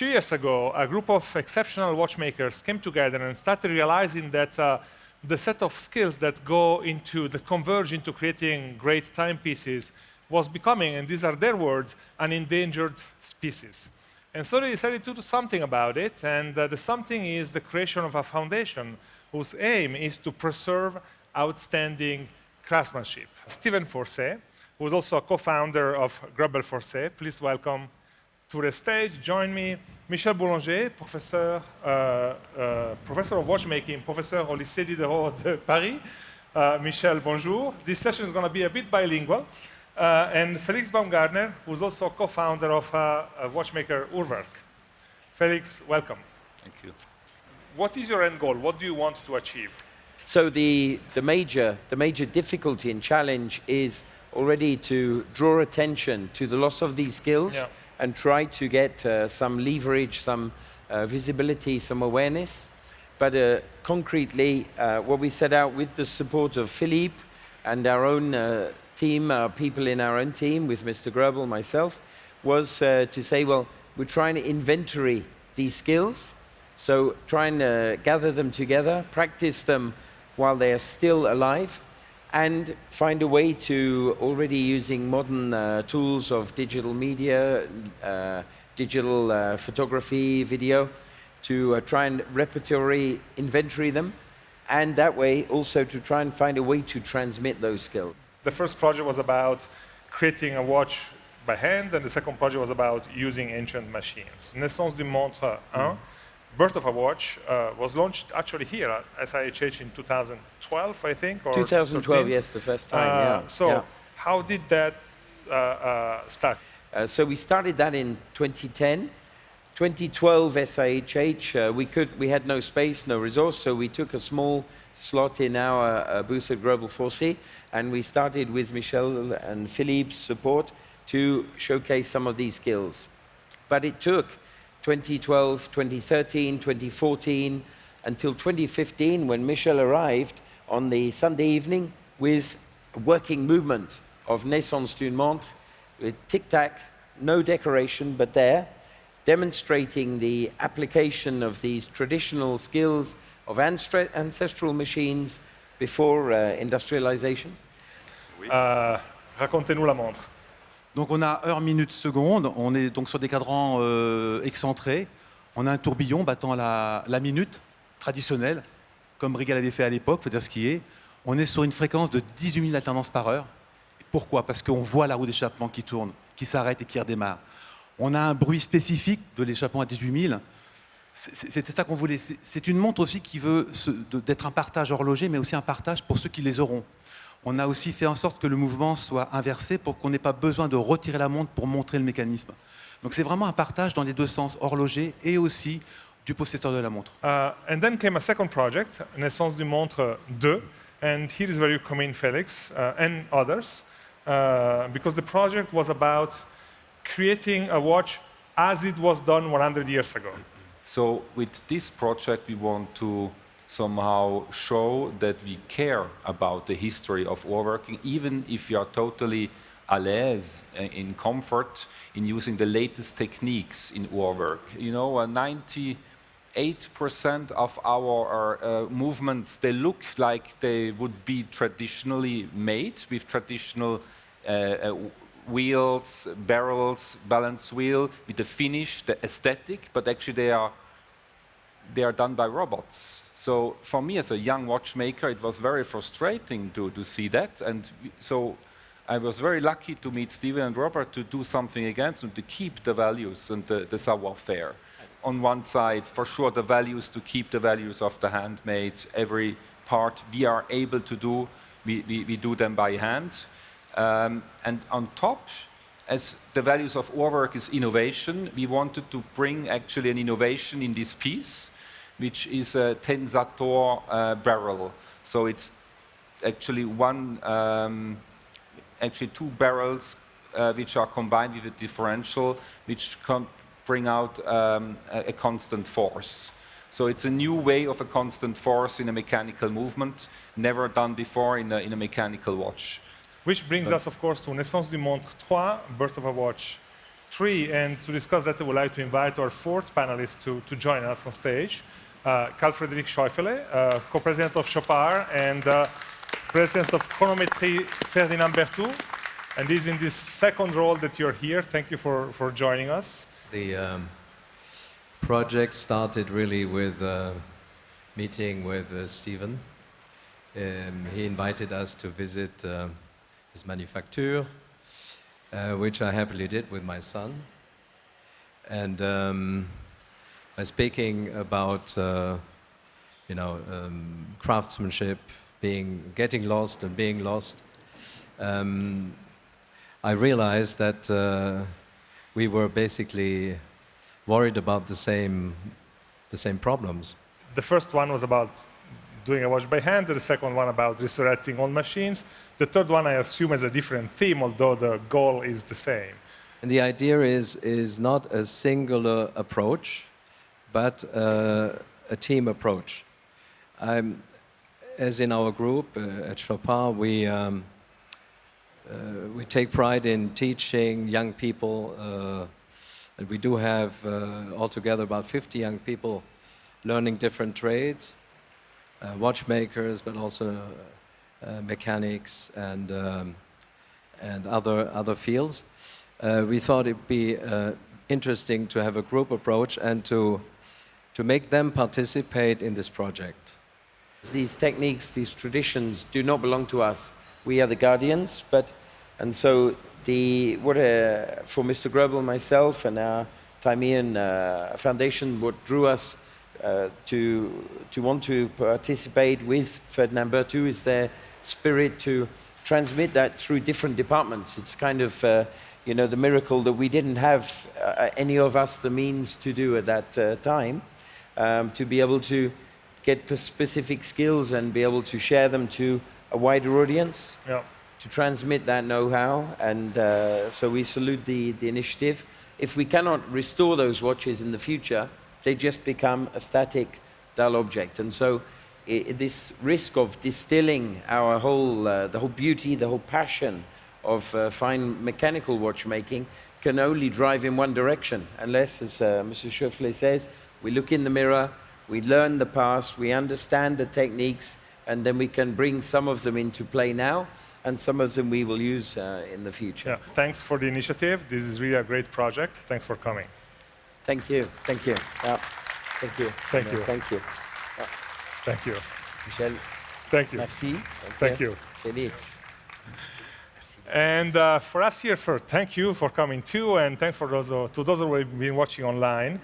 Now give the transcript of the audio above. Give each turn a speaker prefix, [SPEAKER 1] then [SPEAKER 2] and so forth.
[SPEAKER 1] few years ago, a group of exceptional watchmakers came together and started realizing that the set of skills that converge into creating great timepieces was becoming, and these are their words, an endangered species. And so they decided to do something about it, and the something is the creation of a foundation whose aim is to preserve outstanding craftsmanship. Æon Foundation, who is also a co-founder of Greubel Forsey, please welcome to the stage, join me, Michel Boulanger, professor of watchmaking, professor au lycée Diderot de Paris. Michel, bonjour. This session is going to be a bit bilingual. And Felix Baumgartner, who's also co-founder of watchmaker Urwerk. Felix, welcome.
[SPEAKER 2] Thank you.
[SPEAKER 1] What is your end goal? What do you want to achieve?
[SPEAKER 3] So the major difficulty and challenge is already to draw attention to the loss of these skills and try to get some leverage, some visibility, some awareness. But concretely, what we set out with the support of Philippe and our own team, people in our own team, with Mr. Greubel, myself, was to say, well, we're trying to inventory these skills. So try and gather them together, practice them while they are still alive, and find a way to, already using modern tools of digital media, digital photography, video, to try and repertory inventory them, and that way also to try and find a way to transmit those skills.
[SPEAKER 1] The first project was about creating a watch by hand, and the second project was about using ancient machines. Naissance du Montre 1, Birth of a Watch, was launched actually here at SIHH in 2012, I think, or
[SPEAKER 3] 2012, 13? Yes, the first time,
[SPEAKER 1] how did that start?
[SPEAKER 3] So we started that in 2010. 2012 SIHH, we had no space, no resource, so we took a small slot in our booth at Greubel Forsey, and we started with Michel and Philippe's support to showcase some of these skills. But it took 2012, 2013, 2014, until 2015, when Michel arrived on the Sunday evening with a working movement of Naissance d'une Montre, with tic-tac, no decoration, but there, demonstrating the application of these traditional skills of ancestral machines before industrialization.
[SPEAKER 1] Racontez-nous la montre.
[SPEAKER 4] Donc on a heure, minute, seconde, on est donc sur des cadrans excentrés, on a un tourbillon battant la minute traditionnelle, comme Riegel avait fait à l'époque, il faut dire ce qui est. On est sur une fréquence de 18 000 alternances par heure. Pourquoi? Parce qu'on voit la roue d'échappement qui tourne, qui s'arrête et qui redémarre. On a un bruit spécifique de l'échappement à 18 000. C'était ça qu'on voulait. C'est une montre aussi qui veut d'être un partage horloger, mais aussi un partage pour ceux qui les auront. On a aussi fait en sorte que le mouvement soit inversé pour qu'on n'ait pas besoin de retirer la montre pour montrer le mécanisme. Donc c'est vraiment un partage dans les deux sens, horloger et aussi du possesseur de la montre.
[SPEAKER 1] And then came a second project, Naissance du Montre 2, and here is where you come in, Felix, and others, because the project was about creating a watch as it was done 100 years ago.
[SPEAKER 2] So with this project, we want to somehow show that we care about the history of woodworking, even if you are totally à l'aise, in comfort, in using the latest techniques in woodwork. You know, 98% of our movements, they look like they would be traditionally made with traditional wheels, barrels, balance wheel, with the finish, the aesthetic, but actually they are done by robots. So for me as a young watchmaker, it was very frustrating to see that, and so I was very lucky to meet Stephen and Robert to do something against them, to keep the values and the savoir-faire. On one side, for sure, the values, to keep the values of the handmade, every part we are able to do, we do them by hand. And on top, as the values of our work is innovation, we wanted to bring actually an innovation in this piece, which is a Tensator barrel. So it's actually two barrels which are combined with a differential, which can bring out a constant force. So it's a new way of a constant force in a mechanical movement, never done before in a mechanical watch.
[SPEAKER 1] Which brings us, of course, to Naissance du Montre 3, Birth of a Watch 3, and to discuss that, I would like to invite our 4th panelist to join us on stage. Carl-Frédéric Schäufele, co-president of Chopard and president of Chronometrie Ferdinand Berthoud. And is in this second role that you're here. Thank you for joining us.
[SPEAKER 5] The project started really with a meeting with Stephen. He invited us to visit his manufacture, which I happily did with my son. And by speaking about craftsmanship, getting lost and being lost, I realized that we were basically worried about the same problems.
[SPEAKER 1] The first one was about doing a watch by hand, the second one about resurrecting old machines. The third one I assume has a different theme, although the goal is the same.
[SPEAKER 5] And the idea is not a singular approach, but a team approach. As in our group at Chopard, we take pride in teaching young people, and we do have altogether about 50 young people learning different trades, watchmakers, but also mechanics and other fields. We thought it'd be interesting to have a group approach and to make them participate in this project.
[SPEAKER 3] These techniques, these traditions do not belong to us. We are the guardians, and so for Mr. Greubel, myself, and our Æon Foundation, what drew us to want to participate with Ferdinand Berthoud is their spirit to transmit that through different departments. It's kind of the miracle that we didn't have any of us the means to do at that time, to be able to get specific skills and be able to share them to a wider audience, to transmit that know-how, and so we salute the initiative. If we cannot restore those watches in the future, they just become a static, dull object. And so this risk of distilling our the whole beauty, the whole passion of fine mechanical watchmaking can only drive in one direction, unless, as Mr. Schäufele says, we look in the mirror, we learn the past, we understand the techniques, and then we can bring some of them into play now, and some of them we will use in the future.
[SPEAKER 1] Yeah. Thanks for the initiative. This is really a great project. Thanks for coming.
[SPEAKER 3] Thank you. Thank you. Thank you.
[SPEAKER 1] Thank you.
[SPEAKER 3] Thank you.
[SPEAKER 1] Thank you.
[SPEAKER 3] Michel.
[SPEAKER 1] Thank you.
[SPEAKER 3] Merci.
[SPEAKER 1] Thank you.
[SPEAKER 3] Félix.
[SPEAKER 1] And for us here, thank you for coming too, and thanks to those who have been watching online.